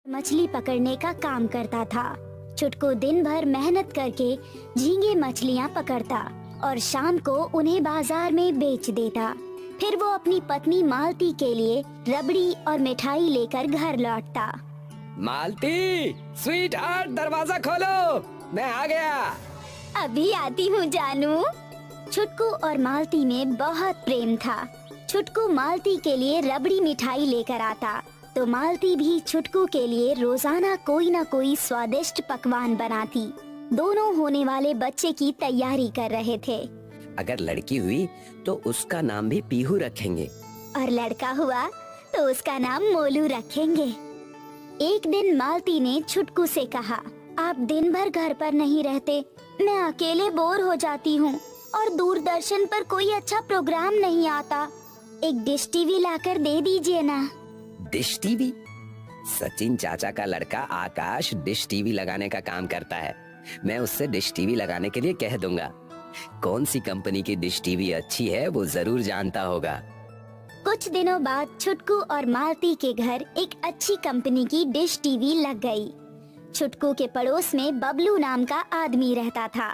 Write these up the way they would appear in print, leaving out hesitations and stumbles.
मछली पकड़ने का काम करता था। छुटकू दिन भर मेहनत करके झींगे मछलियाँ पकड़ता और शाम को उन्हें बाजार में बेच देता। फिर वो अपनी पत्नी मालती के लिए रबड़ी और मिठाई लेकर घर लौटता। मालती, स्वीट हार्ट, दरवाजा खोलो, मैं आ गया। अभी आती हूँ जानू। छुटकू और मालती में बहुत प्रेम था। छुटकू मालती के लिए रबड़ी मिठाई लेकर आता तो मालती भी छुटकू के लिए रोजाना कोई न कोई स्वादिष्ट पकवान बनाती। दोनों होने वाले बच्चे की तैयारी कर रहे थे। अगर लड़की हुई तो उसका नाम भी पीहू रखेंगे और लड़का हुआ तो उसका नाम मोलू रखेंगे। एक दिन मालती ने छुटकू से कहा, आप दिन भर घर पर नहीं रहते, मैं अकेले बोर हो जाती हूँ और दूरदर्शन पर कोई अच्छा प्रोग्राम नहीं आता। एक डिश टीवी लाकर दे दीजिए ना। Dish TV? सचिन चाचा का लड़का आकाश डिश टीवी लगाने का काम करता है। मैं उससे डिश टीवी लगाने के लिए कह दूंगा। कौन सी कंपनी की डिश टीवी अच्छी है वो जरूर जानता होगा। कुछ दिनों बाद छुटकू और मालती के घर एक अच्छी कंपनी की डिश टीवी लग गई। छुटकू के पड़ोस में बबलू नाम का आदमी रहता था।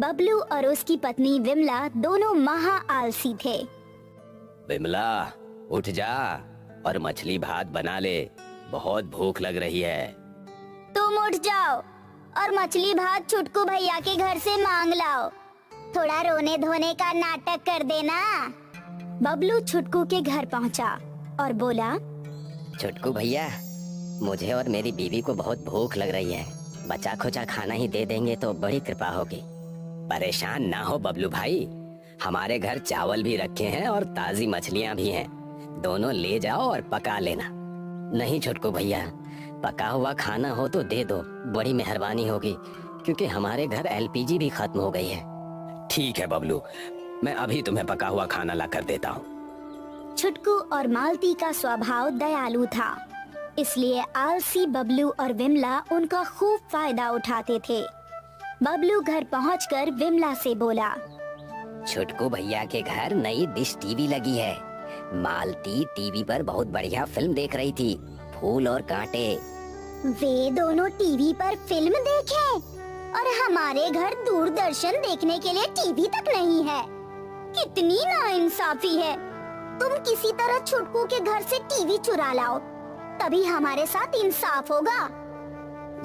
बबलू और उसकी पत्नी विमला दोनों महा आलसी थे। विमला, उठ जा और मछली भात बना ले, बहुत भूख लग रही है। तुम उठ जाओ और मछली भात छुटकू भैया के घर से मांग लाओ। थोड़ा रोने धोने का नाटक कर देना। बबलू छुटकू के घर पहुंचा और बोला, छुटकू भैया, मुझे और मेरी बीवी को बहुत भूख लग रही है। बचा खुचा खाना ही दे देंगे तो बड़ी कृपा होगी। परेशान ना हो बबलू भाई, हमारे घर चावल भी रखे हैं और ताजी मछलियाँ भी हैं। दोनों ले जाओ और पका लेना। नहीं छुटकू भैया, पका हुआ खाना हो तो दे दो, बड़ी मेहरबानी होगी, क्योंकि हमारे घर एलपीजी भी खत्म हो गई है। ठीक है बबलू, मैं अभी तुम्हें पका हुआ खाना ला कर देता हूँ। छुटकू और मालती का स्वभाव दयालु था, इसलिए आलसी बबलू और विमला उनका खूब फायदा उठाते थे। बबलू घर पहुंचकर विमला से बोला, छुटकू भैया के घर नई डिश टीवी लगी है। मालती टीवी पर बहुत बढ़िया फिल्म देख रही थी, फूल और कांटे। वे दोनों टीवी पर फिल्म देखें और हमारे घर दूरदर्शन देखने के लिए टीवी तक नहीं है। कितनी नाइंसाफी है। तुम किसी तरह छुटकू के घर से टीवी चुरा लाओ, तभी हमारे साथ इंसाफ होगा।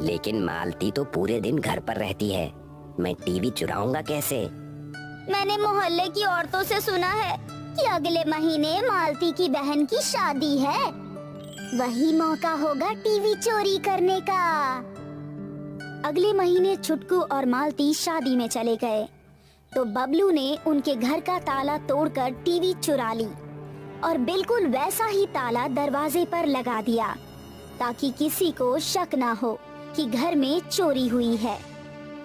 लेकिन मालती तो पूरे दिन घर पर रहती है, मैं टीवी चुराऊंगा कैसे? मैंने मोहल्ले की औरतों से सुना है कि अगले महीने मालती की बहन की शादी है। वही मौका होगा टीवी चोरी करने का। अगले महीने छुटकू और मालती शादी में चले गए तो बबलू ने उनके घर का ताला तोड़कर टीवी चुरा ली और बिल्कुल वैसा ही ताला दरवाजे पर लगा दिया ताकि किसी को शक ना हो कि घर में चोरी हुई है।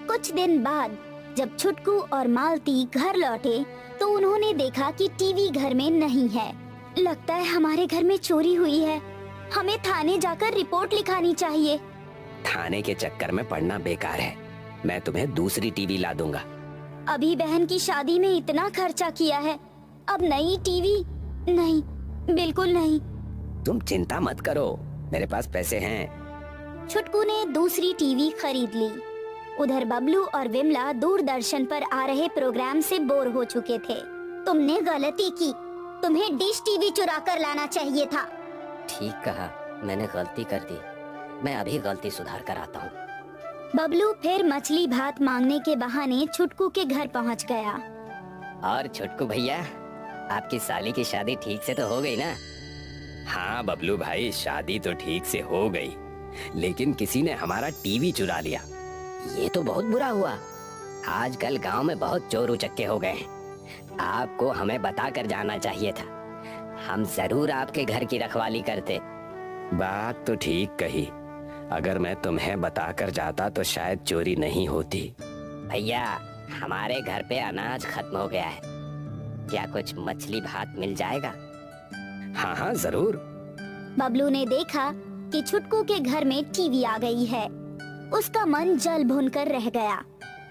कुछ दिन बाद जब छुटकू और मालती घर लौटे तो उन्होंने देखा कि टीवी घर में नहीं है। लगता है हमारे घर में चोरी हुई है। हमें थाने जाकर रिपोर्ट लिखानी चाहिए। थाने के चक्कर में पड़ना बेकार है। मैं तुम्हें दूसरी टीवी ला दूंगा। अभी बहन की शादी में इतना खर्चा किया है, अब नई टीवी? नहीं, बिल्कुल नहीं। तुम चिंता मत करो, मेरे पास पैसे हैं। छुटकू ने दूसरी टीवी खरीद ली। उधर बबलू और विमला दूरदर्शन पर आ रहे प्रोग्राम से बोर हो चुके थे। तुमने गलती की, तुम्हें डिश टीवी चुरा कर लाना चाहिए था। ठीक कहा, मैंने गलती कर दी। मैं अभी गलती सुधार कर आता हूँ। बबलू फिर मछली भात मांगने के बहाने छुटकू के घर पहुँच गया। और छुटकू भैया, आपकी साली की शादी ठीक से तो हो गई ना? हाँ बबलू भाई, शादी तो ठीक से हो गई, लेकिन किसी ने हमारा टीवी चुरा लिया। ये तो बहुत बुरा हुआ। आजकल गांव में बहुत चोर उचक्के हो गए हैं। आपको हमें बता कर जाना चाहिए था, हम जरूर आपके घर की रखवाली करते। बात तो ठीक कही, अगर मैं तुम्हें बताकर जाता तो शायद चोरी नहीं होती। भैया, हमारे घर पे अनाज खत्म हो गया है, क्या कुछ मछली भात मिल जाएगा? हाँ हाँ जरूर। बबलू ने देखा कि छुटकू के घर में टीवी आ गई है। उसका मन जल भुनकर रह गया।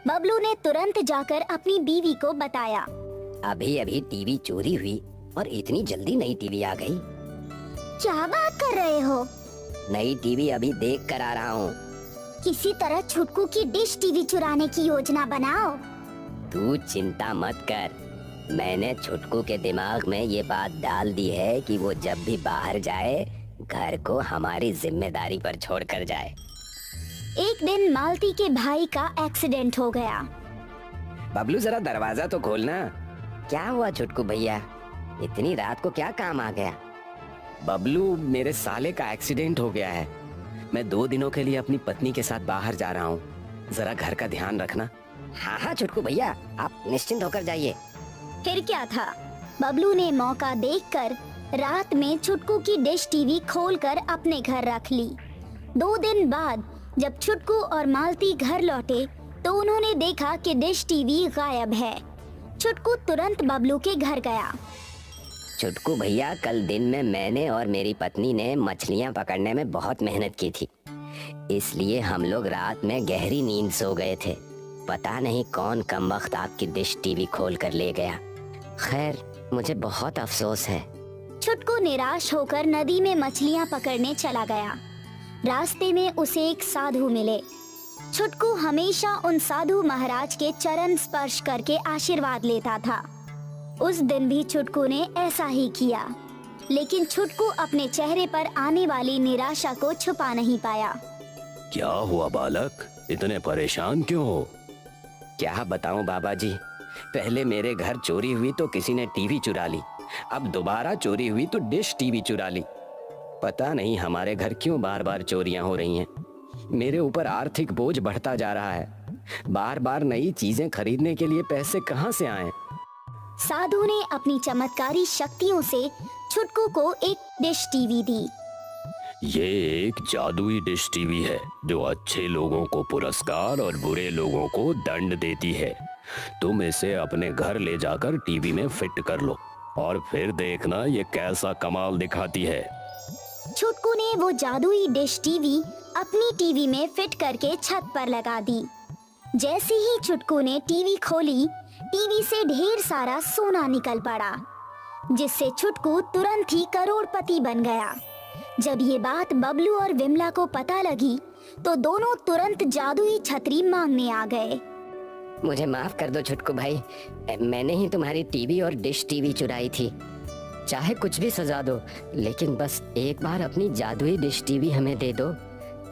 बबलू ने तुरंत जाकर अपनी बीवी को बताया। अभी अभी टीवी चोरी हुई और इतनी जल्दी नई टीवी आ गई। क्या बात कर रहे हो? नई टीवी अभी देख कर आ रहा हूँ। किसी तरह छुटकू की डिश टीवी चुराने की योजना बनाओ। तू चिंता मत कर, मैंने छुटकू के दिमाग में ये बात डाल दी है कि वो जब भी बाहर जाए घर को हमारी जिम्मेदारी पर छोड़ कर जाए। एक दिन मालती के भाई का एक्सीडेंट हो गया। बबलू जरा दरवाजा तो खोलना। क्या हुआ छुटकू भैया, इतनी रात को क्या काम आ गया? बबलू, मेरे साले का एक्सीडेंट हो गया है। मैं 2 दिनों के लिए अपनी पत्नी के साथ बाहर जा रहा हूँ, जरा घर का ध्यान रखना। हाँ छुटकू भैया, आप निश्चिंत होकर जाइए। फिर क्या था, बबलू ने मौका देखकर रात में छुटकू की डिश टीवी खोलकर अपने घर रख ली। 2 दिन बाद जब छुटकू और मालती घर लौटे तो उन्होंने देखा कि डिश टीवी गायब है। छुटकू तुरंत बबलू के घर गया। छुटकू भैया, कल दिन में मैंने और मेरी पत्नी ने मछलियाँ पकड़ने में बहुत मेहनत की थी, इसलिए हम लोग रात में गहरी नींद सो गए थे। पता नहीं कौन कमबख्त आपकी डिश टीवी खोल कर ले गया। खैर, मुझे बहुत अफसोस है। छुटकू निराश होकर नदी में मछलियाँ पकड़ने चला गया। रास्ते में उसे एक साधु मिले। छुटकू हमेशा उन साधु महाराज के चरण स्पर्श करके आशीर्वाद लेता था। उस दिन भी छुटकू ने ऐसा ही किया, लेकिन छुटकू अपने चेहरे पर आने वाली निराशा को छुपा नहीं पाया। क्या हुआ बालक, इतने परेशान क्यों हो? क्या बताऊं बाबा जी, पहले मेरे घर चोरी हुई तो किसी ने टीवी चुरा ली, अब दोबारा चोरी हुई तो डिश टीवी चुरा ली। पता नहीं हमारे घर क्यों बार बार चोरियां हो रही हैं। मेरे ऊपर आर्थिक बोझ बढ़ता जा रहा है। बार बार नई चीजें खरीदने के लिए पैसे कहां से आएं? साधु ने अपनी चमत्कारी शक्तियों से छुटकू को एक डिश टीवी दी। ये एक जादुई डिश टीवी है जो अच्छे लोगों को पुरस्कार और बुरे लोगों को दंड देती है। तुम इसे अपने घर ले जाकर टीवी में फिट कर लो और फिर देखना ये कैसा कमाल दिखाती है। छुटकू ने वो जादुई डिश टीवी अपनी टीवी में फिट करके छत पर लगा दी। जैसे ही छुटकू ने टीवी खोली, टीवी से ढेर सारा सोना निकल पड़ा, जिससे छुटकू तुरंत ही करोड़पति बन गया। जब ये बात बबलू और विमला को पता लगी तो दोनों तुरंत जादुई छतरी मांगने आ गए। मुझे माफ कर दो छुटकू भाई, मैंने ही तुम्हारी टीवी और डिश टीवी चुराई थी। चाहे कुछ भी सजा दो, लेकिन बस एक बार अपनी जादुई डिश टीवी हमें दे दो।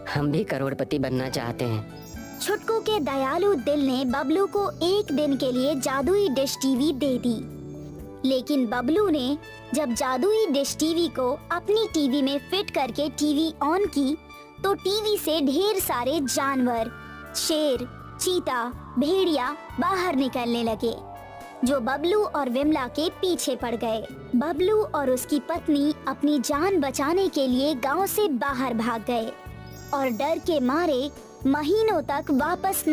हम भी करोड़पति बनना चाहते हैं। छुटकू के दयालु दिल ने बबलू को एक दिन के लिए जादुई डिश टीवी दे दी। लेकिन बबलू ने जब जादुई डिश टीवी को अपनी टीवी में फिट करके टीवी ऑन की तो टीवी से ढेर सारे जानवर, शेर, चीता, भेड़िया बाहर निकलने लगे, जो बबलू और विमला के पीछे पड़ गए। बबलू और उसकी पत्नी अपनी जान बचाने के लिए गांव से बाहर भाग गए और डर के मारे महीनों तक वापस